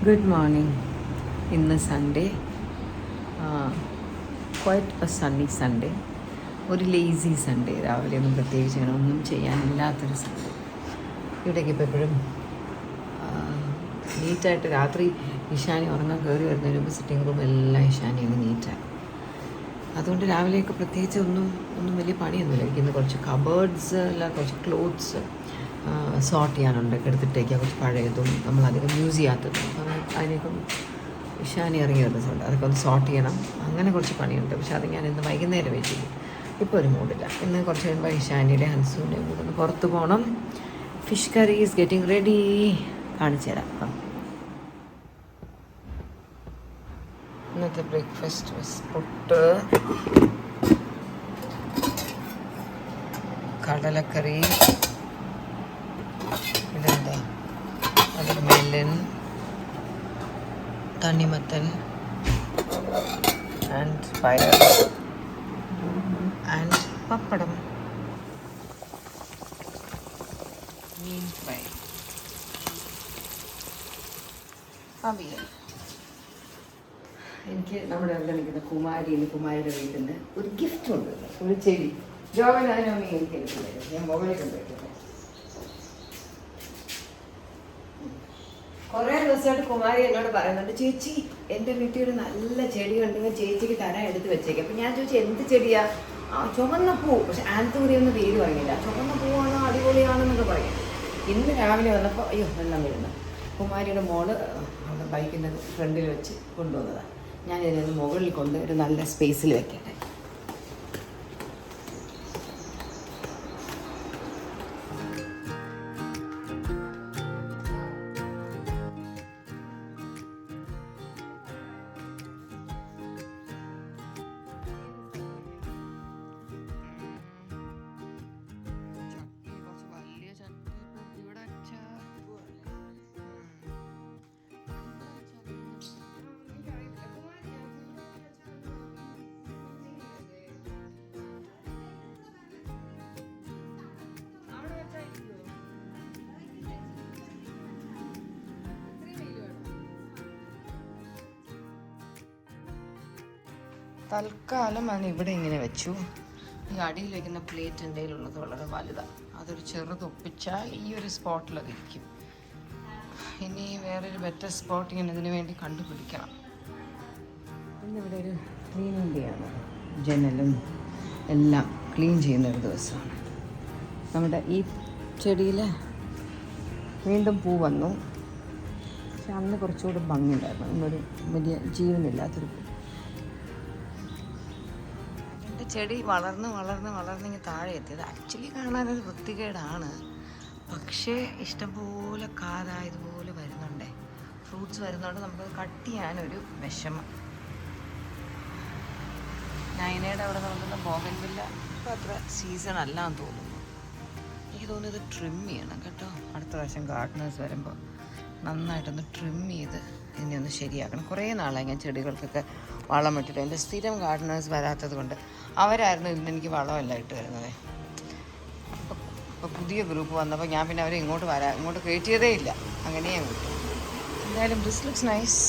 Good morning. ഇന്ന് Sunday, quite a sunny Sunday, ഒരു lazy Sunday. രാവിലെ ഒന്നും പ്രത്യേകിച്ച് അങ്ങനെ ഒന്നും ചെയ്യാനില്ലാത്തൊരു സൺഡേ. ഇവിടേക്ക് ഇപ്പോൾ എപ്പോഴും നീറ്റായിട്ട് രാത്രി ഇഷാനി ഉറങ്ങാൻ കയറി വരുന്നതിന് മുമ്പ് സിറ്റിംഗ് റൂം എല്ലാം ഇഷാനി അങ്ങ് നീറ്റാണ്. അതുകൊണ്ട് രാവിലെയൊക്കെ പ്രത്യേകിച്ച് ഒന്നും വലിയ പണിയൊന്നുമില്ല. ഇന്ന് കുറച്ച് കബേർഡ്സ് എല്ലാം, കുറച്ച് ക്ലോത്ത്സ് സോർട്ട് ചെയ്യാനുണ്ട്, എടുത്തിട്ടേക്കുക. കുറച്ച് പഴയതും നമ്മളധികം യൂസ് ചെയ്യാത്തതും, അപ്പം അതിനേക്കും ഇഷാനി ഇറങ്ങി വരുന്നുണ്ട്. അതൊക്കെ ഒന്ന് സോർട്ട് ചെയ്യണം. അങ്ങനെ കുറച്ച് പണിയുണ്ട്. പക്ഷെ അത് ഞാൻ ഇന്ന് വൈകുന്നേരം ചെയ്യും. ഇപ്പോൾ ഒരു മൂഡില്ല. ഇന്ന് കുറച്ച് കഴിയുമ്പോൾ ഇഷാനിയുടെ ഹൻസൂൻ്റെ കൂടെ ഒന്ന് പുറത്ത് പോകണം. Fish curry is getting ready. കാണിച്ചു തരാം. അപ്പം ഇന്നത്തെ ബ്രേക്ക്ഫാസ്റ്റ് പുട്ട്, കടലക്കറി, ഇതെന്താ, അത് മെലൻ, തണ്ണിമത്തൻ ആൻഡ് പയർ and pappadam, mean fry, avial. എനിക്ക് നമ്മുടെ അവിടെ നിൽക്കുന്ന കുമാരിയുടെ വീട്ടിൽ നിന്ന് ഒരു ഗിഫ്റ്റ് ഉണ്ട്, ഒരു ചെടി. ജോവനാനോമി എനിക്ക് എടുക്കുന്നത് ഞാൻ മുകളിൽ കൊണ്ടുവയ്ക്കുന്നത്. കുറേ ദിവസമായിട്ട് കുമാരി എന്നോട് പറയുന്നുണ്ട്, ചേച്ചി എൻ്റെ വീട്ടിൽ ഒരു നല്ല ചെടി ഉണ്ടെങ്കിൽ ചേച്ചിക്ക് തരാൻ എടുത്ത് വെച്ചേക്കാം. അപ്പം ഞാൻ ചോദിച്ചു എന്ത് ചെടിയാ? ചുവന്ന പൂ. പക്ഷെ ആൻതൂറിയൊന്നും പേര് പറഞ്ഞില്ല. ചുവന്ന പൂവാണോ അടിപൊളിയാണെന്നൊക്കെ പറയും. ഇന്ന് രാവിലെ വന്നപ്പോൾ അയ്യോ വെള്ളം വീഴുന്നു. കുമാരിയുടെ മോള് അവിടെ ബൈക്കിൻ്റെ ഫ്രണ്ടിൽ വെച്ച് കൊണ്ടുവന്നതാണ്. ഞാൻ ഇതിനൊന്ന് മുകളിൽ കൊണ്ട് ഒരു നല്ല സ്പേസിൽ വെക്കട്ടെ. തൽക്കാലം അത് ഇവിടെ ഇങ്ങനെ വെച്ചു. ഈ അടിയിൽ വയ്ക്കുന്ന പ്ലേറ്റ് എൻ്റെ കയ്യിലുള്ളത് വളരെ വലുതാണ്. അതൊരു ചെറുതൊപ്പിച്ചാൽ ഈ ഒരു സ്പോട്ടിലത് ഇരിക്കും. ഇനി വേറൊരു ബെറ്റർ സ്പോട്ട് ഇങ്ങനെ ഇതിനു വേണ്ടി കണ്ടുപിടിക്കണം. ഇന്നിവിടെ ഒരു ക്ലീനിങ് ഡേ ആണ്. ജനലും എല്ലാം ക്ലീൻ ചെയ്യുന്നൊരു ദിവസമാണ്. നമ്മുടെ ഈ ചെടിയിൽ വീണ്ടും പൂ വന്നു. പക്ഷെ അന്ന് കുറച്ചുകൂടി ഭംഗിയുണ്ടായിരുന്നു. ഇന്നൊരു വലിയ ജീവനില്ലാത്തൊരു പൂ. ചെടി വളർന്ന് ഇങ്ങനെ താഴെ എത്തിയത് ആക്ച്വലി കാണാനൊരു വൃത്തികേടാണ്. പക്ഷേ ഇഷ്ടംപോലെ കാതായതുപോലെ വരുന്നുണ്ടേ, ഫ്രൂട്ട്സ് വരുന്നുണ്ട്. നമുക്ക് കട്ട് ചെയ്യാനൊരു വിഷമം. നൈനയുടെ അവിടെ നോക്കുന്ന ബോഗൻവില്ല ഇപ്പോൾ അത്ര സീസൺ അല്ലാന്ന് തോന്നുന്നു. എനിക്ക് തോന്നുന്നത് ട്രിം ചെയ്യണം കേട്ടോ. അടുത്ത പ്രാവശ്യം ഗാർഡനേഴ്സ് വരുമ്പോൾ നന്നായിട്ടൊന്ന് ട്രിം ചെയ്ത് ഇതിനെ ഒന്ന് ശരിയാക്കണം. കുറേ നാളായി ഞാൻ ചെടികൾക്കൊക്കെ വളം ഇട്ടിട്ട്. എൻ്റെ സ്ഥിരം ഗാർഡനേഴ്സ് വരാത്തത് കൊണ്ട് അവരായിരുന്നു ഇതിനെനിക്ക് വളമെല്ലാം ഇട്ട് വരുന്നത്. അപ്പോൾ പുതിയ ഗ്രൂപ്പ് വന്നപ്പോൾ ഞാൻ പിന്നെ അവരെ ഇങ്ങോട്ട് കയറ്റിയതേ ഇല്ല. അങ്ങനെയേ വിട്ടു. എന്തായാലും ദിസ് ലുക്സ് നൈസ്.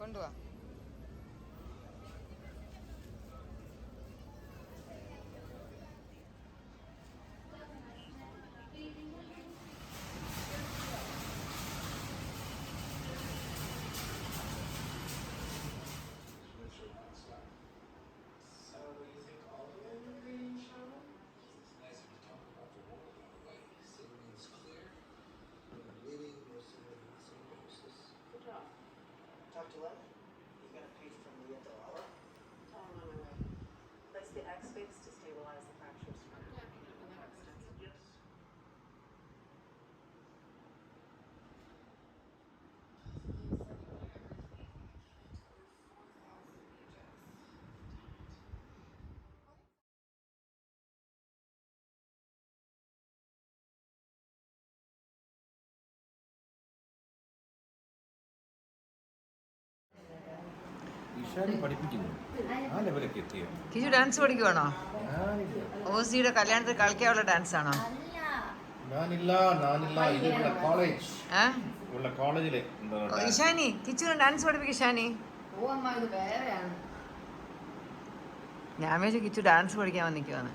കൊണ്ടുപോവാ. Talk to Lemon. He's got a page from the Ottawa. Oh, I'm on my way. Place the X fix to stabilize the fracture scar. Yes. Kichu dance പഠിക്കുവാണോ? ഓസിയുടെ കല്യാണത്തിൽ കളിക്കാനുള്ള ഡാൻസ് ആണോ? ഇഷാനി കിച്ചുവിന് ഡാൻസ് പഠിപ്പിക്കും. ഇഷാനി ഞാൻ വിചാരിച്ചു Kichu dance പഠിക്കാൻ വന്നിക്കുവാന്ന്.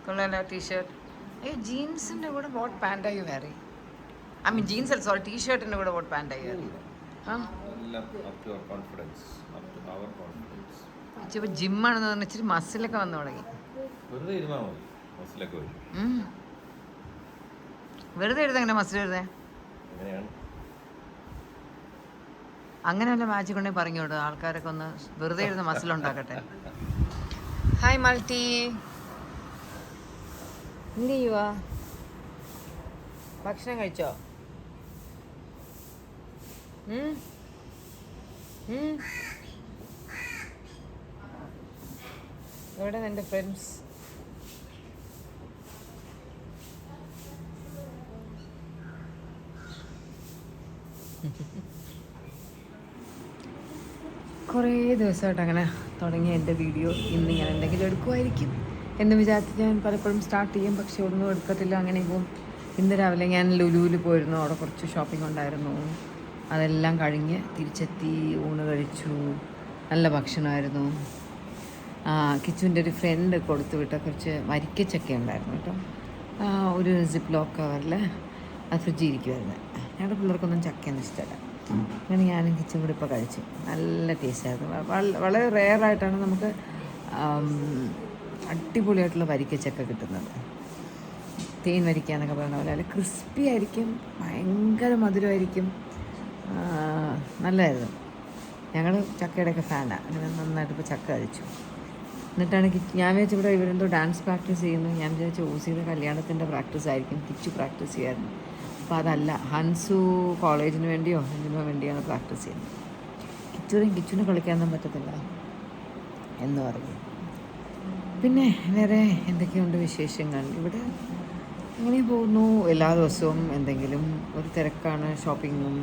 കൊള്ളാലോ ടീഷർട്ട്. ജീൻസിന്റെ കൂടെ ബോട്ട് പാൻറ്റായി വേറെ. I mean jeans അല്ല, സോറി ടീഷർട്ടിന്റെ കൂടെ ബോട്ട് പാൻറ്റായി വേറെ. ഇച്ചിരി ജിമ്മാണെന്ന് പറഞ്ഞാൽ ഇച്ചിരി മസിലൊക്കെ വന്നു തുടങ്ങി. വെറുതെ എഴുതാ എങ്ങനെ മസിൽ എഴുതേ? അങ്ങനെ വല്ല മാച്ച് കൊണ്ടേ പറഞ്ഞോട് ആൾക്കാരൊക്കെ ഒന്ന് വെറുതെ എഴുതുന്ന മസിലുണ്ടാക്കട്ടെ. ഹായ് മൾട്ടി, എന്ത് ചെയ്യുവാ? ഭക്ഷണം കഴിച്ചോ? എവിടെ എൻ്റെ ഫ്രണ്ട്സ്? കുറേ ദിവസമായിട്ട് അങ്ങനെ തുടങ്ങിയ എൻ്റെ വീഡിയോ ഇന്ന് ഞാൻ എന്തെങ്കിലും എടുക്കുമായിരിക്കും എന്ന് വിചാരിച്ച് ഞാൻ പലപ്പോഴും സ്റ്റാർട്ട് ചെയ്യും, പക്ഷെ ഒന്നും എടുക്കത്തില്ല, അങ്ങനെ പോകും. ഇന്ന് രാവിലെ ഞാൻ ലുലുവിൽ പോയിരുന്നു, അവിടെ കുറച്ച് ഷോപ്പിംഗ് ഉണ്ടായിരുന്നു. അതെല്ലാം കഴിഞ്ഞ് തിരിച്ചെത്തി, ഊണ് കഴിച്ചു, നല്ല ഭക്ഷണമായിരുന്നു. കിച്ചുവിൻ്റെ ഒരു ഫ്രണ്ട് കൊടുത്തു വിട്ട കുറച്ച് വരിക്കച്ചക്ക ഉണ്ടായിരുന്നു കേട്ടോ, ഒരു സിപ്പ് ലോക്ക് കവറിൽ, അത് ഫ്രിഡ്ജിൽ ഇരിക്കുമായിരുന്നു. ഞങ്ങളുടെ പിള്ളേർക്കൊന്നും ചക്കയൊന്നും ഇഷ്ടമല്ല. അങ്ങനെ ഞാനും കിച്ചും കൂടി ഇപ്പോൾ കഴിച്ചു. നല്ല ടേസ്റ്റായിരുന്നു. വളരെ റെയറായിട്ടാണ് നമുക്ക് അടിപൊളിയായിട്ടുള്ള വരിക്കച്ചക്ക കിട്ടുന്നത്. തേൻ വരിക്കുക എന്നൊക്കെ പറയുന്ന പോലെ, അല്ല ക്രിസ്പി ആയിരിക്കും, ഭയങ്കര മധുരമായിരിക്കും, നല്ലതായിരുന്നു. ഞങ്ങൾ ചക്കയുടെയൊക്കെ ഫാനാണ്. അങ്ങനെ നന്നായിട്ട് ഇപ്പോൾ ചക്ക കഴിച്ചു. എന്നിട്ടാണ് ഞാൻ വിചാരിച്ചു ഇവിടെ ഇവരെന്തോ ഡാൻസ് പ്രാക്ടീസ് ചെയ്യുന്നു. ഞാൻ വിചാരിച്ചു ഓസിയുടെ കല്യാണത്തിൻ്റെ പ്രാക്ടീസ് ആയിരിക്കും, കിച്ചു പ്രാക്ടീസ് ചെയ്യായിരുന്നു. അപ്പോൾ അതല്ല, ഹൻസു കോളേജിന് വേണ്ടിയോ എന്തിനോ വേണ്ടിയാണ് പ്രാക്ടീസ് ചെയ്യുന്നത്. കിച്ചുവിന് കളിക്കാനൊന്നും പറ്റത്തില്ല എന്ന് പറഞ്ഞു. പിന്നെ വേറെ എന്തൊക്കെയുണ്ട് വിശേഷങ്ങൾ? ഇവിടെ അങ്ങനെ പോകുന്നു. എല്ലാ ദിവസവും എന്തെങ്കിലും ഒരു തിരക്കാണ്, ഷോപ്പിങ്ങും.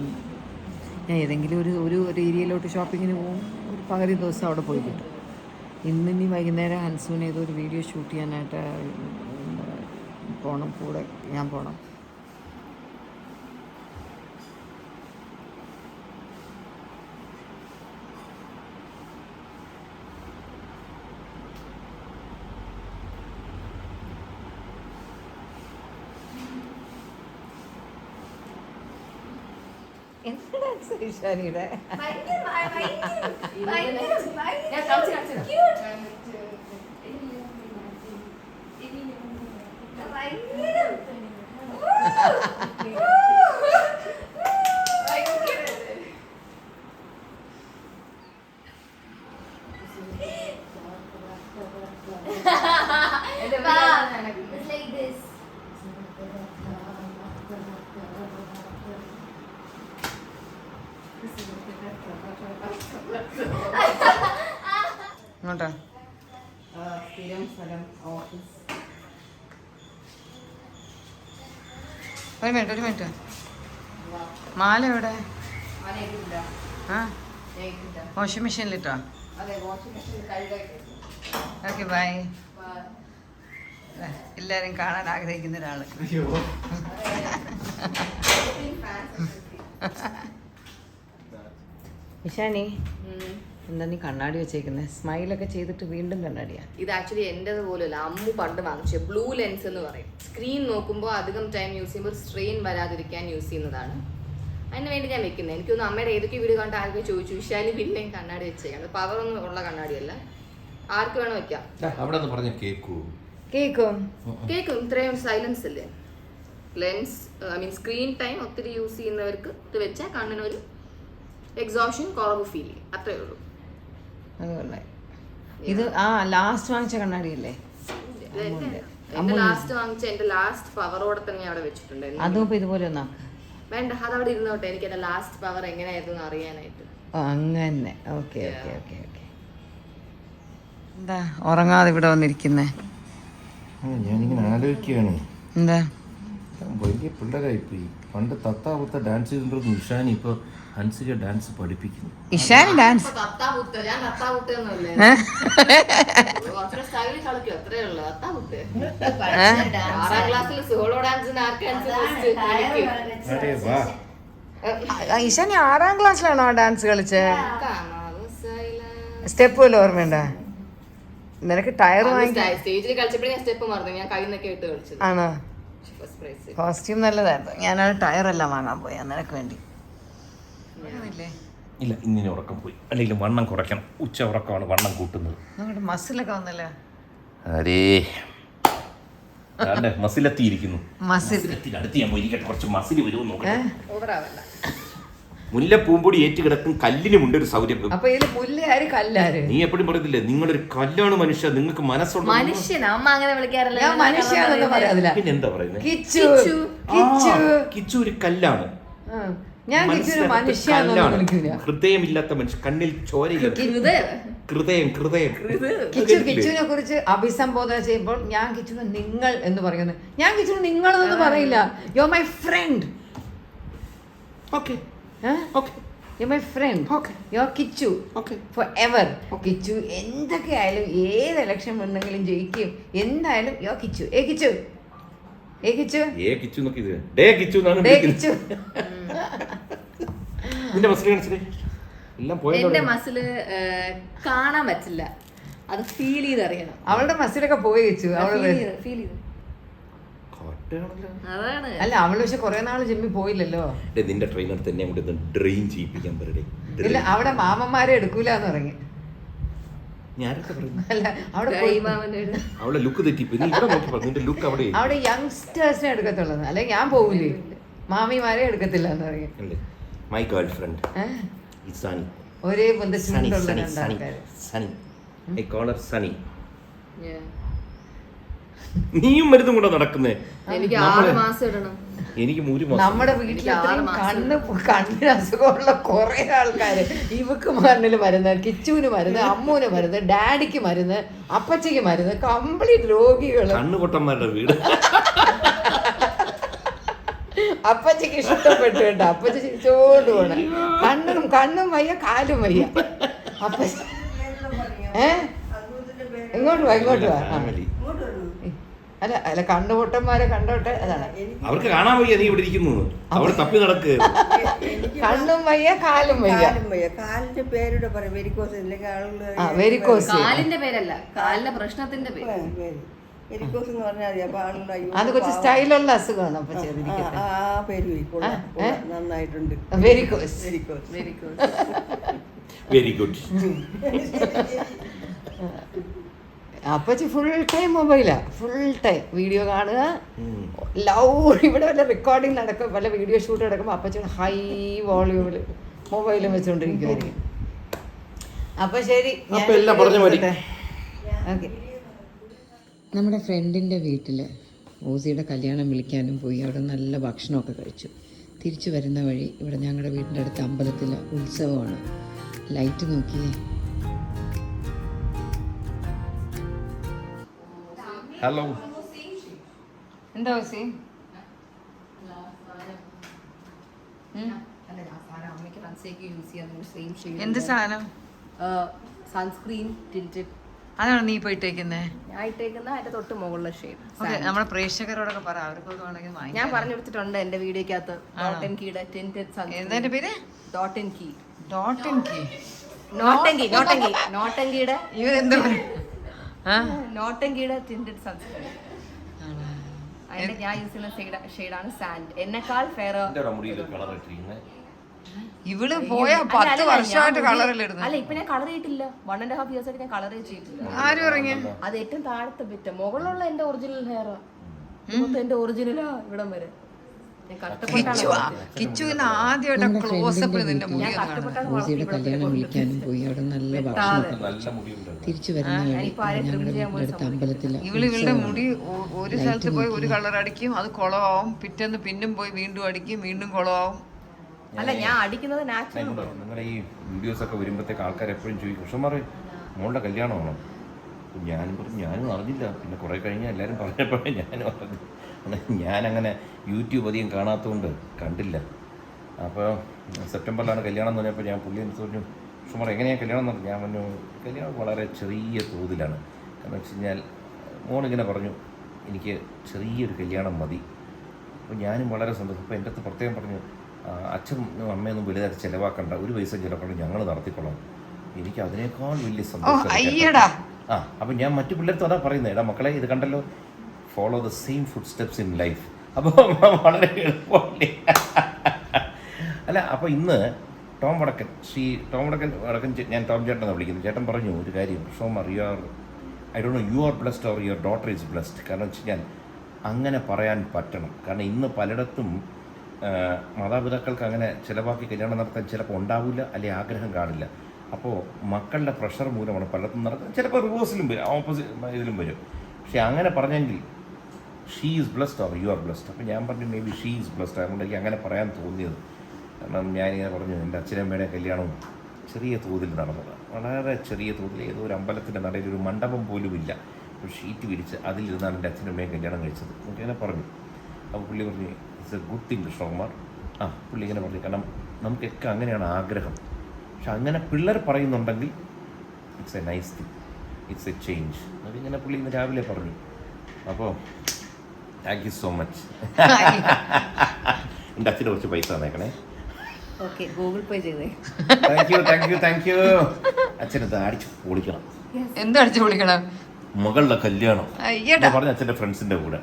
ഞാൻ ഏതെങ്കിലും ഒരു ഏരിയയിലോട്ട് ഷോപ്പിങ്ങിന് പോകും, ഒരു പകുതി ദിവസം അവിടെ പോയി കിട്ടും. ഇന്നിനി വൈകുന്നേരം ഹൻസുവിന് ഏതോ ഒരു വീഡിയോ ഷൂട്ട് ചെയ്യാനായിട്ട് പോകണം, കൂടെ ഞാൻ പോകണം. എന്താ ഈശാനിയുടെ ഇങ്ങോട്ടാ സ്ഥിരം സ്ഥലം ഓഫീസ്. ഒരു മിനിറ്റ് മാല എവിടെ? ആ വാഷിംഗ് മെഷീനിലിട്ടോ? Okay bye. എല്ലാവരും കാണാൻ ആഗ്രഹിക്കുന്ന ഒരാൾ. ഇഷാനി എന്താ നീ കണ്ണാടി വെച്ചേക്കുന്നത്? സ്മൈലൊക്കെ ചെയ്തിട്ട് വീണ്ടും കണ്ണാടിയാ? ഇത് ആക്ച്വലി എൻ്റെത് പോലെയല്ല, അമ്മു പണ്ട് വാങ്ങിച്ച ബ്ലൂ ലെൻസ് എന്ന് പറയും. സ്ക്രീൻ നോക്കുമ്പോൾ അധികം ടൈം യൂസ് ചെയ്യുമ്പോൾ സ്ട്രെയിൻ വരാതിരിക്കാൻ യൂസ് ചെയ്യുന്നതാണ്. അതിന് വേണ്ടി ഞാൻ വെക്കുന്നത്. എനിക്കൊന്ന് അമ്മയുടെ ഏതൊക്കെ വീഡിയോ കണ്ട് ആർക്കും ചോദിച്ചു, വിശാലി പിന്നെയും കണ്ണാടി വെച്ചേക്കാണ്. പവറൊന്നും ഉള്ള കണ്ണാടിയല്ല, ആർക്ക് വേണം വെക്കാം. കേക്കും ഇത്രയും സൈലൻസ് അല്ലേ. ലെൻസ് സ്ക്രീൻ ടൈം ഒത്തിരി യൂസ് ചെയ്യുന്നവർക്ക് ഇത് വെച്ചാൽ കണ്ണിനൊരു എക്സോഷൻ കുറവ് ഫീൽ ചെയ്യും, അത്രേ ഉള്ളൂ. അതുകൊണ്ടേ ഇത് ലാസ്റ്റ് വാങ്ങിച്ച കണ്ണാടിയല്ലേ? എന്റെ ലാസ്റ്റ് വാങ്ങിച്ച എന്റെ ലാസ്റ്റ് പവറോടെ തന്നെ അവിടെ വെച്ചിട്ടുണ്ട്. അതും ഇപ്പൊ ഇതുപോലെ ഒന്നാ വേണ്ട, അതവിടെ ഇരുന്നോട്ടെ. എനിക്ക് എന്റെ ലാസ്റ്റ് പവർ എങ്ങനെയായിരുന്നു അറിയാനായിട്ട്. അങ്ങനെ ഓക്കെ ഓക്കെ ഓക്കെ ഓക്കെ. എന്താ ഉറങ്ങാതെ ഇവിടെ വന്നിരിക്കുന്നേ? ഞാനിങ്ങനെ ആലോചിക്കുകയാണ്, എന്താ വലിയ പിള്ളേരായിപ്പോയി. പണ്ട് തത്താപുത്ത ഡാൻസ് ചെയ്തിട്ടുള്ള ഇഷാനി ഇപ്പൊ ഹൻസിക ഡാൻസ് പഠിപ്പിക്കുന്നു. ഇഷാനി ഡാൻസ് ഞാൻ തത്താപുത്തൊന്നുമല്ലേ, കുറച്ചുകൂടെ സ്റ്റൈലിൽ കളിക്കും, അത്രേ ഉള്ളൂ. തത്താപുത്ത് 6ാം ക്ലാസ്സിൽ സോളോ ഡാൻസിന് ഇഷാനി 6ാം ക്ലാസ്സിലാണോ ഡാൻസ് കളിച്ചേ? സ്റ്റെപ്പ് പോലും ഓർമ്മയുണ്ട? നിനക്ക് ടയർ വാങ്ങി സ്റ്റേജിൽ കളിച്ചപ്പോഴേ ഞാൻ സ്റ്റെപ്പ് മറന്നു. ഞാൻ കൈ നിന്നൊക്കെ ഇട്ട് കളിച്ചത്. ആണോ? കോസ്റ്റ്യൂം നല്ലതായിരുന്നു. ഞാനത് ടയറെല്ലാം വാങ്ങാൻ പോയി നിനക്ക് വേണ്ടി. ഇല്ല, ഇന്നിനെ ഉറക്കം പോയി. അല്ലെങ്കിൽ വണ്ണം കുറയ്ക്കണം. ഉച്ച ഉറക്കമാണ് വണ്ണം കൂട്ടുന്നത്. നമ്മുടെ മസിലൊക്കെ വന്നല്ലോ. അതേ മസിലെത്തിയിരിക്കുന്നു. അടുത്ത് ഞാൻ ഇരിക്കട്ടെ, കുറച്ച് മസിൽ വരുമോ നോക്കാം. മുല്ലപ്പൂമ്പൊടി ഏറ്റുകിടക്കും കല്ലിനുമുണ്ട് ഒരു സൗകര്യം. അപ്പൊ ഇതില് മുല്ലയാര് കല്ലാര്? നീ എപ്പോഴും പറയത്തില്ലേ നിങ്ങളൊരു കല്ലാണ് മനുഷ്യ, നിങ്ങൾക്ക് മനസ്സുണ്ട്. മനുഷ്യൻ അമ്മ അങ്ങനെ വിളിക്കാറില്ല. പിന്നെന്താ പറയുന്നത്? കിച്ചു ഒരു കല്ലാണ്. ഹൃദയമില്ലാത്ത മനുഷ്യൻ, കണ്ണിൽ ചോരയില്ല. കിച്ചുവിനെ കുറിച്ച് അഭിസംബോധന ചെയ്യുമ്പോൾ ഞാൻ കിച്ചുവിന് നിങ്ങൾ എന്ന് പറയുന്നത്. ഞാൻ കിച്ചുവിന് നിങ്ങൾ എന്നൊന്നും പറയില്ല. You are my friend. Okay You're my friend. Okay. You're Kichu. Okay. Forever. Okay. Kichu എന്തൊക്കെ ആയാലും ഏത് ഇലക്ഷൻ വന്നെങ്കിലും ജയിക്കും. എന്തായാലും യോ കിച്ചു. കിച്ചു. കിച്ചു. കിച്ചു നോക്കി ഇത്. ഡേ കിച്ചു എന്നാണ് വിളിക്കുന്നത്. കിച്ചു. നിന്റെ മസിൽ കാണിച്ചേ. എല്ലാം പോയല്ലോ. എന്റെ മസില് കാണാൻ പറ്റില്ല. അത് ഫീൽ ചെയ്തറിയണം. അവളുടെ മസിലൊക്കെ പോയി കിച്ചു. അവള് ഫീൽ ചെയ്തു. അല്ല അവള് പക്ഷെ കൊറേ നാള് ജിമ്മിൽ പോയില്ലല്ലോ. നിന്റെ ട്രെയിനർ തന്നെ അങ്ങോട്ട് ഡ്രെയിൻ ചെയ്യിപ്പിക്കാൻ പറയടേ. ഇല്ല, അവിടെ മാമന്മാരെ എടുക്കൂലെന്ന് പറഞ്ഞു. അല്ല അവിടെ ലുക്ക് തെറ്റിപ്പോയി. നിന്റെ ലുക്ക് അവിടെ യങ്സ്റ്റേഴ്സിനെ എടുക്കത്തുള്ളൂ. അല്ലെ ഞാൻ പോകൂലേ, മാമിമാരെ എടുക്കത്തില്ല എന്ന് പറഞ്ഞു. My girl friend Sunny. ഒരേ പോലെ സണി. I call Har Sunny. നീയും മരുന്നും കൂടെ നടക്കുന്നേ. എനിക്ക് 6 മാസം ഇടണം. എനിക്ക് 3 മാസം. നമ്മുടെ വീട്ടിൽ കണ്ണിന് അസുഖമുള്ള കുറെ ആൾക്കാര്. ഇവക്ക് മണ്ണില് മരുന്ന്, കിച്ചുവിന് മരുന്ന്, അമ്മൂന് മരുന്ന്, ഡാഡിക്ക് മരുന്ന്, അപ്പച്ചയ്ക്ക് മരുന്ന്, കംപ്ലീറ്റ് രോഗികള്. കണ്ണുപൊട്ടന്മാരുടെ വീട്. അപ്പച്ചയ്ക്ക് ഇഷ്ടപ്പെട്ടു കേട്ടോ. അപ്പച്ച ചിരിച്ചോണ്ട് പോണ. കണ്ണും വയ്യ, കാലും വയ്യ. അപ്പച്ച ഇങ്ങോട്ട് വാ. അല്ല കണ്ണുപൊട്ടന്മാരെ കണ്ടോട്ടെ. അതാണ് അവർക്ക് കാണാൻ വയ്യ നീ ഇവിടെ ഇരിക്കുന്നു. അവിടെ തപ്പി നടക്കുക. കണ്ണും വയ്യ, കാലും വയ്യ. കാലിന്റെ പേരുടെ പറയും വെരിക്കോസ്. വെരിക്കോസ് കാലിന്റെ പേരല്ല, കാലിന്റെ പ്രശ്നത്തിന്റെ പേര് വെരിക്കോസ് എന്ന് പറഞ്ഞാൽ മതി. അപ്പൊ ആളുടെ അത് കുറച്ച് സ്റ്റൈലുള്ള അസുഖമാണ്. അപ്പൊ ആ പേര് നന്നായിട്ടുണ്ട്. വെരിക്കോസ്. Very good. അപ്പച്ചി ഫുൾ ടൈം മൊബൈലാ. ഫുൾ ടൈം വീഡിയോ കാണുക. ഇവിടെ വല്ല റെക്കോർഡിങ് നടക്കും, വല്ല വീഡിയോ ഷൂട്ട് നടക്കുമ്പോൾ അപ്പച്ചി ഹൈ വോളിയൂമിൽ മൊബൈലും വെച്ചുകൊണ്ടിരിക്കുമായിരിക്കും. അപ്പൊ ശരി, ഓക്കെ. നമ്മുടെ ഫ്രണ്ടിൻ്റെ വീട്ടിൽ ഓസിയുടെ കല്യാണം വിളിക്കാനും പോയി. അവിടെ നല്ല ഭക്ഷണമൊക്കെ കഴിച്ചു. തിരിച്ചു വരുന്ന വഴി ഇവിടെ ഞങ്ങളുടെ വീടിൻ്റെ അടുത്ത് അമ്പലത്തിൽ ഉത്സവമാണ്. ലൈറ്റ് നോക്കിയേ. ഹലോ, എന്താ ഓസി? എന്ത് സാധനം? സൺസ്ക്രീൻ ടിൽറ്റഡ് അതാണ് നീ ഇപ്പോൾ ഇട്ടേക്കുന്നത്? ഞാൻ ഇട്ടേക്കുന്ന അതിന്റെ തൊട്ട് മുകളിലെ ഷെയ്ഡ്. ഓക്കെ, നമ്മുടെ പ്രേക്ഷകരോടൊക്കെ പറ, അവർക്കൊക്കെ വേണമെങ്കിൽ വാങ്ങിക്കാം. ഞാൻ പറഞ്ഞു കൊടുത്തിട്ടുണ്ട് എന്റെ വീഡിയോക്കകത്ത്. ഡോട്ട് ആൻഡ് കീയുടെ ടിന്റഡ് സൺസ്ക്രീൻ. എന്താ പേര്? Dot and key. Dot and key. നോട്ടങ്കിയുടെ ഇവരെന്താ നോട്ടങ്കിയുടെ ടിന്റഡ് സൺസ്ക്രീൻ. അതിന്റെ ഞാൻ യൂസ് ചെയ്യുന്ന ഷെയ്ഡാണ് സാൻഡ്. എന്നെക്കാൾ ഫെയർ. ഇവള് പോയ 10 വർഷമായിട്ട് കളറിലിടുന്നു. അല്ല, ഇപ്പൊ ഞാൻ കളർ ചെയ്തിട്ടില്ല. 1.5 years ആയിട്ട് ഞാൻ കളർ ചെയ്തിട്ടില്ല. ആരും ഇറങ്ങിയ അത് ഏറ്റവും താഴത്തെ ബിറ്റ്. മുകളിലുള്ള എന്റെ ഒറിജിനൽ ഹെയർ എന്റെ ഒറിജിനലാ ഇവിടം വരെ. കിച്ചുവിന് ആദ്യമായിട്ട് ക്ലോസപ്പ് നിന്റെ മുടി കല്യാണം വിളിക്കാനും പോയി. അവിടെ നല്ല ഭക്ഷണം. തിരിച്ചു വരുന്ന ഞങ്ങളുടെ അമ്പലത്തിൽ ഇവളുടെ മുടി ഒരു സ്ഥലത്ത് പോയി ഒരു കളർ അടിക്കും, അത് കുളമാവും. പിറ്റേന്ന് പിന്നും പോയി വീണ്ടും അടിക്കും, വീണ്ടും കുളമാവും. അല്ല, ഞാൻ അടിക്കുന്നത് നാച്ചുറൽ. നിങ്ങളുടെ ഈ വീഡിയോസ് ഒക്കെ വരുമ്പോഴത്തേക്ക് ആൾക്കാർ എപ്പോഴും ചോദിക്കും, കൃഷ്ണന്മാർ മോളുടെ കല്യാണമാണോ? ഞാനും അറിഞ്ഞില്ല. പിന്നെ കുറേ കഴിഞ്ഞാൽ എല്ലാവരും പറഞ്ഞപ്പോഴേ ഞാനും അറിഞ്ഞു. ഞാനങ്ങനെ യൂട്യൂബ് അധികം കാണാത്തതുകൊണ്ട് കണ്ടില്ല. അപ്പോൾ സെപ്റ്റംബറിലാണ് കല്യാണം എന്ന് പറഞ്ഞപ്പോൾ ഞാൻ പുള്ളി എന്ന് പറഞ്ഞു, കൃഷ്ണന്മാർ എങ്ങനെയാണ് കല്യാണം എന്ന് പറഞ്ഞു. ഞാൻ പറഞ്ഞു, കല്യാണം വളരെ ചെറിയ തോതിലാണ്. കാരണം വെച്ച് കഴിഞ്ഞാൽ മോളിങ്ങനെ പറഞ്ഞു, എനിക്ക് ചെറിയൊരു കല്യാണം മതി. അപ്പോൾ ഞാനും വളരെ സന്തോഷം. അപ്പോൾ എൻ്റെ അടുത്ത് പ്രത്യേകം പറഞ്ഞു, അച്ഛനും അമ്മയൊന്നും വലുതായിട്ട് ചിലവാക്കണ്ട, ഒരു പൈസ ചിലവാക്കണ്ട, ഞങ്ങൾ നടത്തിക്കൊള്ളാം. എനിക്ക് അതിനേക്കാൾ വലിയ സന്തോഷം. അപ്പം ഞാൻ മറ്റു പിള്ളേർക്ക് അതാ പറയുന്നത്, എടാ മക്കളെ ഇത് കണ്ടല്ലോ, follow the same food steps in life. അപ്പോൾ വളരെ എളുപ്പമല്ലേ? അല്ല, അപ്പോൾ ഇന്ന് ടോം വടക്കൻ ഞാൻ ടോം ചേട്ടൻ എന്ന് വിളിക്കുന്നു. ചേട്ടൻ പറഞ്ഞു ഒരു കാര്യം, ഷോമർ I don't know, you are blessed or your daughter is blessed. കാരണം വെച്ച് കഴിഞ്ഞാൽ അങ്ങനെ പറയാൻ പറ്റണം. കാരണം ഇന്ന് പലയിടത്തും മാതാപിതാക്കൾക്ക് അങ്ങനെ ചിലവാക്കി കല്യാണം നടത്താൻ ചിലപ്പോൾ ഉണ്ടാവില്ല, അല്ലെങ്കിൽ ആഗ്രഹം കാണില്ല. അപ്പോൾ മക്കളുടെ പ്രഷർ മൂലമാണ് പലയിടത്തും നടക്കുന്നത്. ചിലപ്പോൾ റിവേഴ്സിലും വരും, ഓപ്പോസിറ്റ് ഇതിലും വരും. പക്ഷെ അങ്ങനെ പറഞ്ഞെങ്കിൽ she is blessed or you are blessed. അപ്പോൾ ഞാൻ പറഞ്ഞു may be she is blessed. അതുകൊണ്ട് എനിക്ക് അങ്ങനെ പറയാൻ തോന്നിയത്. കാരണം ഞാനിങ്ങനെ പറഞ്ഞു, എൻ്റെ അച്ഛനമ്മയുടെ കല്യാണവും ചെറിയ തോതിൽ നടന്നത്, വളരെ ചെറിയ തോതിൽ. ഏതോ ഒരു അമ്പലത്തിൻ്റെ നടയിൽ ഒരു മണ്ഡപം പോലും ഇല്ല, ഒരു ഷീറ്റ് വിരിച്ച് അതിലിരുന്നാണ് എൻ്റെ അച്ഛനമ്മയെ കല്യാണം കഴിച്ചത്. എനിക്കങ്ങനെ പറഞ്ഞു. അപ്പോൾ പുള്ളി പറഞ്ഞു, it's A good thing Krishnakumar. പുള്ളി ഇങ്ങനെ പറഞ്ഞു, കാരണം നമുക്കൊക്കെ അങ്ങനെയാണ് ആഗ്രഹം. പക്ഷെ അങ്ങനെ പിള്ളേർ പറയുന്നുണ്ടെങ്കിൽ it's A nice thing, it's A change. അതിങ്ങനെ പുള്ളി ഇന്ന് രാവിലെ പറഞ്ഞു. അപ്പോൾ താങ്ക് യു സോ മച്ച്. എൻ്റെ അച്ഛന് കുറച്ച് പൈസ തന്നേക്കണേ. ഓക്കെ, ഗൂഗിൾ പേ ചെയ്തേ. Thank you. അച്ഛനത് അടിച്ച് പൊളിക്കണം. എന്താ അടിച്ചു പൊളിക്കണം? മകളുടെ കല്യാണം പറഞ്ഞ അച്ഛൻ്റെ ഫ്രണ്ട്സിന്റെ കൂടെ.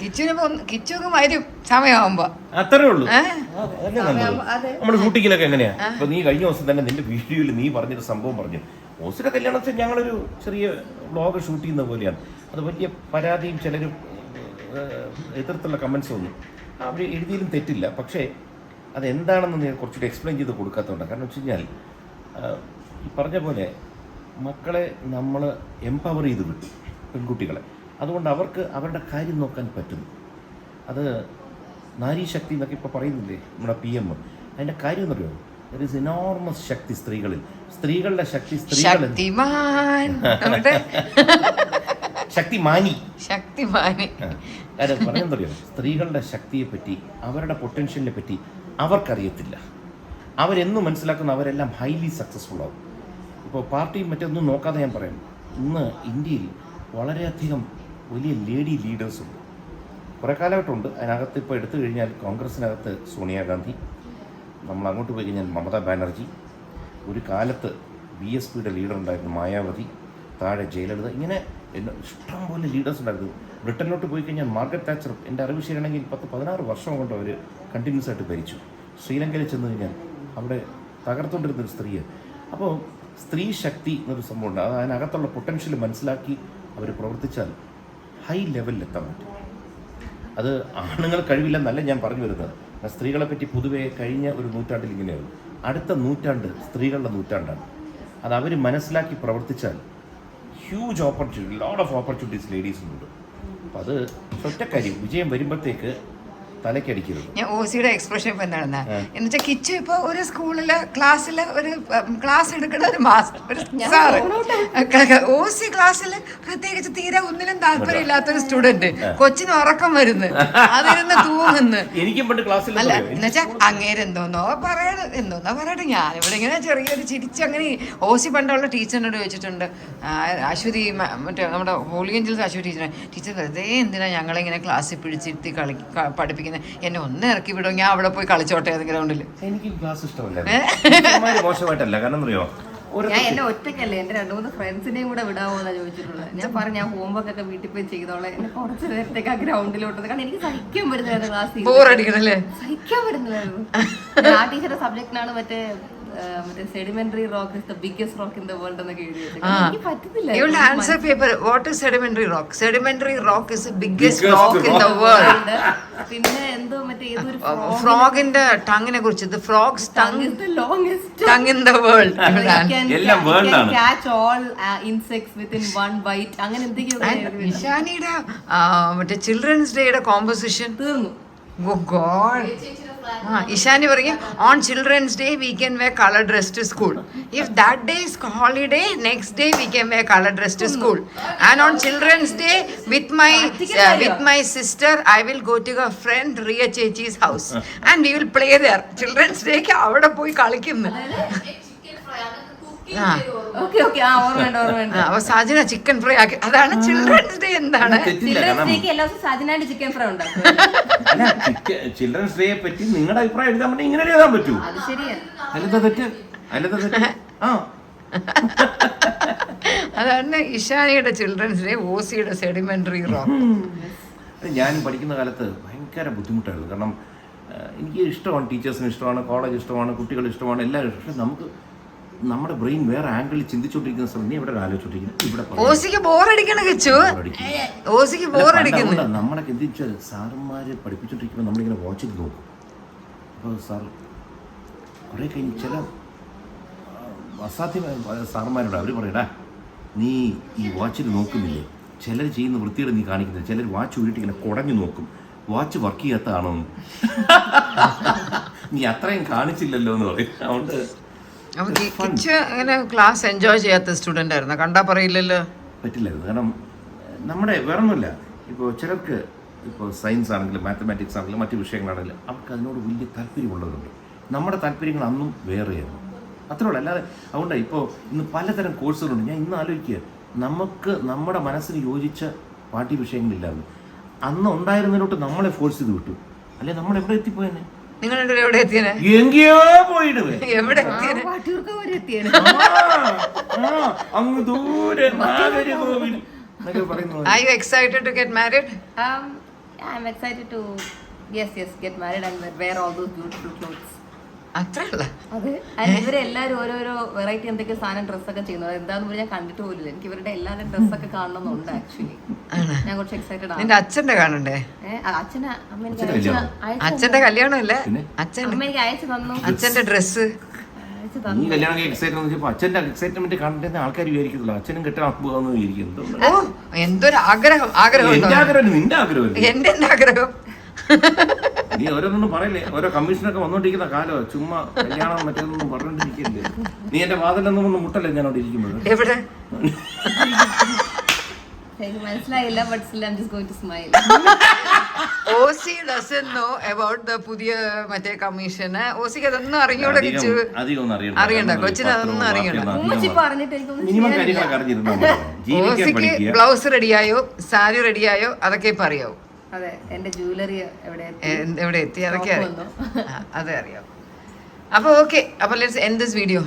കിച്ചൊക്കെ വരും സമയമാകുമ്പോ. അത്രേ ഉള്ളൂ. നമ്മുടെ ഷൂട്ടിങ്ങിലൊക്കെ എങ്ങനെയാ? ഇപ്പൊ നീ കഴിഞ്ഞ ദിവസം തന്നെ നിന്റെ വീഡിയോയിൽ നീ പറഞ്ഞൊരു സംഭവം പറഞ്ഞു, ഓസിയുടെ കല്യാണത്തിൽ ഞങ്ങളൊരു ചെറിയ വ്ളോഗ് ഷൂട്ട് ചെയ്യുന്ന പോലെയാണ്. അത് വലിയ പരാതിയും ചിലരും എതിർത്തുള്ള കമൻസ് ഒന്നും അവർ എഴുതിയാലും തെറ്റില്ല. പക്ഷേ അതെന്താണെന്ന് നീ കുറച്ചുകൂടി എക്സ്പ്ലെയിൻ ചെയ്ത് കൊടുക്കാത്തതുകൊണ്ടാണ്. കാരണം വെച്ച് കഴിഞ്ഞാൽ ഈ പറഞ്ഞ പോലെ മക്കളെ നമ്മൾ എംപവർ ചെയ്ത് വിട്ടു, പെൺകുട്ടികളെ. അതുകൊണ്ട് അവർക്ക് അവരുടെ കാര്യം നോക്കാൻ പറ്റുന്നു. അത് നാരീശക്തി എന്നൊക്കെ ഇപ്പോൾ പറയുന്നില്ലേ നമ്മുടെ PM. അതിൻ്റെ കാര്യം എന്ന് പറയുമോ, ദർ ഈസ് എനോർമസ് ശക്തി സ്ത്രീകളിൽ. സ്ത്രീകളുടെ ശക്തി ശക്തിമാനി. കാര്യം പറഞ്ഞെന്തറിയോ, സ്ത്രീകളുടെ ശക്തിയെപ്പറ്റി, അവരുടെ പൊട്ടൻഷ്യലിനെ പറ്റി അവർക്കറിയത്തില്ല. അവരെന്നും മനസ്സിലാക്കുന്ന അവരെല്ലാം ഹൈലി സക്സസ്ഫുൾ ആവും. ഇപ്പോൾ പാർട്ടിയും മറ്റൊന്നും നോക്കാതെ ഞാൻ പറയാം, ഇന്ന് ഇന്ത്യയിൽ വളരെയധികം വലിയ ലേഡി ലീഡേഴ്സുണ്ട്. കുറേ കാലമായിട്ടുണ്ട്. അതിനകത്ത് ഇപ്പോൾ എടുത്തു കഴിഞ്ഞാൽ കോൺഗ്രസ്സിനകത്ത് സോണിയാഗാന്ധി, നമ്മൾ അങ്ങോട്ട് പോയി കഴിഞ്ഞാൽ മമതാ ബാനർജി, ഒരു കാലത്ത് BSPയുടെ ലീഡർ ഉണ്ടായിരുന്നു മായാവതി, താഴെ ജയലളിത, ഇങ്ങനെ ഇഷ്ടംപോലെ ലീഡേഴ്സ് ഉണ്ടായിരുന്നു. ബ്രിട്ടനിലോട്ട് പോയി കഴിഞ്ഞാൽ മാർഗരറ്റ് താച്ചർ, എൻ്റെ അറിവ് ശരിയാണെങ്കിൽ 10-16 വർഷം കൊണ്ട് അവർ കണ്ടിന്യൂസ് ആയിട്ട് ഭരിച്ചു. ശ്രീലങ്കയിൽ ചെന്ന് കഴിഞ്ഞാൽ അവിടെ തകർത്തുകൊണ്ടിരുന്നൊരു സ്ത്രീയെ. അപ്പോൾ സ്ത്രീ ശക്തി എന്നൊരു സംഭവമുണ്ട്. അത് അതിനകത്തുള്ള പൊട്ടൻഷ്യൽ മനസ്സിലാക്കി അവർ പ്രവർത്തിച്ചാൽ ഹൈ ലെവലിൽ എത്താൻ പറ്റും. അത് ആണുങ്ങൾ കഴിവില്ലെന്നല്ല ഞാൻ പറഞ്ഞു വരുന്നത്. സ്ത്രീകളെ പറ്റി പൊതുവേ കഴിഞ്ഞ ഒരു നൂറ്റാണ്ടിൽ ഇങ്ങനെയായിരുന്നു. അടുത്ത നൂറ്റാണ്ട് സ്ത്രീകളുടെ നൂറ്റാണ്ടാണ്. അത് അവർ മനസ്സിലാക്കി പ്രവർത്തിച്ചാൽ huge opportunity, lot of opportunities ലേഡീസിനുണ്ട്. അപ്പോൾ അത് ഒറ്റക്കാര്യം വിജയം വരുമ്പോഴത്തേക്ക് തലക്കടിക്കരുത്. ഞാൻ ഓസിയുടെ എക്സ്പ്രഷൻ ഇപ്പൊ എന്താണെന്നാ എന്ന് വെച്ചാൽ കിച്ചു ഇപ്പൊ ഒരു സ്കൂളില് ക്ലാസ്സില് ഒരു ക്ലാസ് എടുക്കുന്ന ഒരു മാസ്റ്റർ ഒരു സാറ് ഓസി ക്ലാസ്സിൽ പ്രത്യേകിച്ച് തീരെ ഒന്നിനും താല്പര്യമില്ലാത്തൊരു സ്റ്റുഡന്റ് കൊച്ചിന് ഉറക്കം വരുന്നു അതിരുന്ന് തൂങ്ങുന്നു. എനിക്കും പണ്ട് ക്ലാസ്സിൽ അല്ല എന്നുവെച്ചാൽ അങ്ങേര് എന്തോന്നോ പറയട്ടെ ഞാനിവിടെ ഇങ്ങനെ ചെറിയൊരു ചിരിച്ച് അങ്ങനെ ഓസി പണ്ടുള്ള ടീച്ചറിനോട് ചോദിച്ചിട്ടുണ്ട്. അശ്വതി മറ്റേ നമ്മുടെ ഹോളി ഏഞ്ചൽസ് അശ്വതി ടീച്ചർ വെറുതെ എന്തിനാ ഞങ്ങളിങ്ങനെ ക്ലാസ്സിൽ പിടിച്ചിരുത്തി പഠിപ്പിക്കുന്നത്, എന്നെ ഒന്ന് ഇറക്കി വിടും, ഞാൻ അവിടെ പോയി കളിച്ചോട്ടെ ഗ്രൗണ്ടിൽ. എനിക്ക് ക്ലാസ് ഇഷ്ടമല്ല, മോശമായിട്ടല്ല. കാരണം അറിയോ, ഞാൻ എന്നെ ഒറ്റയ്ക്കല്ലേ, എന്റെ 2-3 ഫ്രണ്ട്സിനെയും കൂടെ വിടാവോന്നാ ചോദിച്ചിട്ടുള്ളത്. ഞാൻ പറഞ്ഞു ഞാൻ ഹോംവർക്ക് ഒക്കെ വീട്ടിൽ പോയി ചെയ്തോളെ, എന്നെ കുറച്ച് നേരത്തേക്ക് ആ ഗ്രൗണ്ടിലോട്ട്, കാരണം എനിക്ക് സഹിക്കാൻ പറ്റുന്നതായിരുന്നു ക്ലാസ്, ബോറടിക്കണല്ലേ, സഹിക്കാൻ പറ്റുന്നതായിരുന്നു. ആ ടീച്ചറുടെ സബ്ജക്റ്റിനാണ് മറ്റേ sedimentary rock is the biggest rock in the world എന്നൊക്കെ എഴുതി വെച്ചത്. എനിക്ക് പറ്റത്തില്ല. ഇവളുടെ answer paper what is sedimentary rock? Sedimentary rock is the biggest rock in the world. പിന്നെ എന്തോ മറ്റേ ഏതൊരു ഫ്രോഗിന്റെ ടങ്ങിനെ കുറിച്ച്, the frogs tongue is the longest tongue in the world. എല്ലാം വേൾഡ് ആണ്. catch all insects within one bite അങ്ങനെ എന്തൊക്കെയോ. ഇഷാനിയുടെ മറ്റേ ചിൽഡ്രൻസ് ഡേയുടെ കോമ്പോസിഷൻ തീർന്നു. Oh God. ഇഷാനി പറയും on children's day we can wear colour dress to school. If that day is holiday, next day we can wear colour dress to school. And on children's day with my sister I will go to her friend Riya ചേച്ചീസ് house and we will play there. Children's ഡേക്ക് അവിടെ പോയി കളിക്കുന്നു. അപ്പൊ Sajana chicken fry ആക്കി, അതാണ് children's day. എന്താണ് chicken fry ഉണ്ടാക്കും. ചിൽഡ്രൻസ് ഡേയെ പറ്റി നിങ്ങളുടെ അഭിപ്രായം എഴുതാൻ പറ്റും, ഇങ്ങനെ എഴുതാൻ പറ്റൂ. അത് ശരിയാണ്. തെറ്റ്. അതാണ് ഇഷാനിയുടെ ചിൽഡ്രൻസ് ഡേ, ഓസിയുടെ സെഡിമെന്ററി റോക്ക്. ഞാൻ പഠിക്കുന്ന കാലത്ത് ഭയങ്കര ബുദ്ധിമുട്ടായിരുന്നു. കാരണം എനിക്ക് ഇഷ്ടമാണ്, ടീച്ചേഴ്സിന് ഇഷ്ടമാണ്, കോളേജ് ഇഷ്ടമാണ്, കുട്ടികൾ ഇഷ്ടമാണ്, എല്ലാവരും. പക്ഷെ നമുക്ക് നമ്മുടെ ബ്രെയിൻ വേറെ ആംഗിളിൽ ചിന്തിച്ചോണ്ടിരിക്കുന്ന സമയം നീ ഇവിടെ ആലോചിച്ചോണ്ടിരിക്കുന്നു, ഇവിടെ ഓസിക്ക് ബോറടിക്കണ കിച്ചു, ഓസിക്ക് ബോറടിക്കുന്നു. നമ്മളൊക്കെ എന്ത് വെച്ചാൽ സാറന്മാര് പഠിപ്പിച്ചോണ്ടിരിക്കുമ്പോൾ നമ്മളിങ്ങനെ വാച്ച് ചെയ്ത് നോക്കും. അപ്പോൾ സാർ കുറേ കഴിഞ്ഞ് ചില അസാധ്യമായ സാറന്മാരോട് അവർ പറയടാ, നീ ഈ വാച്ചിൽ നോക്കുന്നില്ലേ, ചിലർ ചെയ്യുന്ന വൃത്തിയുടെ നീ കാണിക്കുന്നില്ല, ചിലർ വാച്ച് ഊരിട്ട് ഇങ്ങനെ കുടഞ്ഞു നോക്കും, വാച്ച് വർക്ക് ചെയ്യാത്തതാണോ, നീ അത്രയും കാണിച്ചില്ലല്ലോ എന്ന് പറയും. അതുകൊണ്ട് അങ്ങനെ ക്ലാസ് എൻജോയ് ചെയ്യാത്ത സ്റ്റുഡൻ്റ് ആയിരുന്നു, കണ്ടാ പറയില്ലല്ലോ, പറ്റില്ലായിരുന്നു. കാരണം നമ്മുടെ വേറൊന്നുമില്ല, ഇപ്പോൾ ചിലർക്ക് ഇപ്പോൾ സയൻസ് ആണെങ്കിലും മാത്തമാറ്റിക്സ് ആണെങ്കിലും മറ്റു വിഷയങ്ങളാണെങ്കിലും അവർക്ക് അതിനോട് വലിയ താല്പര്യമുള്ളവരുണ്ട്. നമ്മുടെ താല്പര്യങ്ങൾ അന്നും വേറെയായിരുന്നു, അത്രയുള്ളൂ. അല്ലാതെ അതുകൊണ്ട് ഇപ്പോൾ ഇന്ന് പലതരം കോഴ്സുകളുണ്ട്. ഞാൻ ഇന്ന് ആലോചിക്കുക, നമുക്ക് നമ്മുടെ മനസ്സിന് യോജിച്ച പാഠ്യ വിഷയങ്ങളില്ലായിരുന്നു. അന്ന് ഉണ്ടായിരുന്നതിലോട്ട് നമ്മളെ ഫോഴ്സ് ചെയ്ത് വിട്ടു, അല്ലെ നമ്മൾ എവിടെ എത്തിപ്പോയെന്നെ? നിങ്ങൾ എവിടെ എത്തിയേ? എങ്കയോ പോയിടുവേ, എവിടെ അങ്ങ് ദൂരെ Are you excited to get married? I'm excited to get married and wear all those beautiful clothes. അത്രല്ല അതെ, ഇവരെല്ലാരും ഓരോരോ വെറൈറ്റി എന്തൊക്കെ സാധനം ഡ്രസ്സൊക്കെ ചെയ്യുന്നത് എന്താന്ന് ഞാൻ കണ്ടിട്ട് പോലില്ല. എനിക്ക് ഇവരുടെ എല്ലാവരും ഡ്രസ്സൊക്കെ കാണണമെന്നുണ്ട്. ആക്ച്വലി ഞാൻ കുറച്ച് എക്സൈറ്റഡ് ആണ്. നിന്റെ അച്ഛന്റെ കാണണ്ടേ? അച്ഛന്റെ കല്യാണമല്ലേ, അമ്മ എനിക്ക് അയച്ചു തന്നു അച്ഛന്റെ ഡ്രസ്സ്. നീ കല്യാണം എക്സൈറ്റ്മെന്റ് അച്ഛന്റെ എക്സൈറ്റ്മെന്റ് കണ്ടിട്ട് ആൾക്കാർ വിചാരിക്കത്തില്ല അച്ഛനും കെട്ടാൻ പോകാന്ന് വിചാരിക്കുന്നു. എന്തൊരു ആഗ്രഹം, നിന്റെ ആഗ്രഹം എന്റെ ആഗ്രഹം. നീ ഓരോന്നും പറയില്ലേ, ഓരോ കമ്മീഷനൊക്കെ വന്നോണ്ടിരിക്കുന്ന കാലം, ചുമ്മാ കല്യാണം മറ്റൊന്നും പറഞ്ഞോണ്ടിരിക്കില്ലേ. നീ എന്റെ വാതിലൊന്നും ഒന്ന് മുട്ടല്ലേ ഞാൻ അവിടെ ഇരിക്കുമ്പോൾ? എവിടെ മനസ്സിലായില്ല, but still I am just going to smile. Aussie doesn't know about the പുതിയ മറ്റേ കമ്മീഷന്. ഓസിക്ക് അതൊന്നും അറിഞ്ഞൂടെ കിച്ചു? അറിയണ്ട, കൊച്ചിന് അതൊന്നും അറിയണ്ട. ഓസിക്ക് ബ്ലൗസ് റെഡിയായോ, സാരി റെഡിയായോ, അതൊക്കെ ഇപ്പൊ അറിയാവൂ. അതെ, എന്റെ ജ്വല്ലറി എവിടെ എത്തി അതൊക്കെ അതെ അറിയാം. അപ്പൊ ഓക്കെ, അപ്പൊ let's end this video.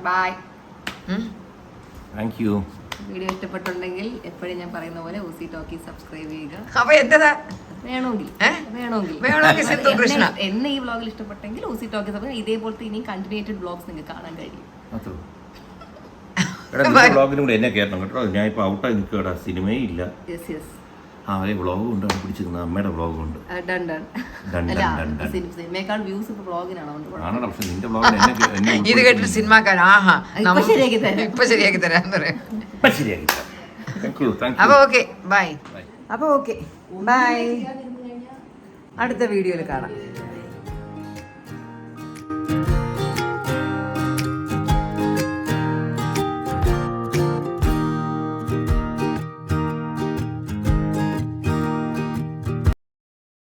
Bye. Thank you. Video ഇഷ്ടപ്പെട്ടുണ്ടെങ്കിൽ എപ്പോഴും ഞാൻ പറയുന്ന പോലെ ഓസി ടോക്കി സബ്സ്ക്രൈബ് ചെയ്യുക. അപ്പൊ എന്താ വേണമെങ്കിൽ എന്നെ ഈ വ്ളോഗിൽ ഇഷ്ടപ്പെട്ടെങ്കിൽ ഓസി ടോക്കി സബ്സ്ക്രൈബ്. ഇതേപോലത്തെ ഇനി കണ്ടിന്യൂറ്റഡ് വ്ളോഗ്സ് നിങ്ങൾക്ക് കാണാൻ കഴിയും. എന്നെ കേട്ടോ കേട്ടോ, ഞാൻ ഇപ്പൊ ഔട്ടായി നിൽക്കുക, സിനിമയും ഇല്ല. വ്ളോഗും ഉണ്ട്, പിടിച്ചിരുന്ന അമ്മയുടെ വ്ളോഗും ഉണ്ട്. സിനിമയേക്കാൾ വ്യൂസ് ഇപ്പൊ വ്ളോഗിനാണോ? ഇത് കേട്ടിട്ട് സിനിമാക്കാരൻ ആഹാ ഇപ്പൊ ശരിയാക്കി തരാൻ പറയാം. അപ്പൊ ഓക്കെ ബൈ. അപ്പൊ ഓക്കെ ബൈ. അടുത്ത വീഡിയോയിൽ കാണാം.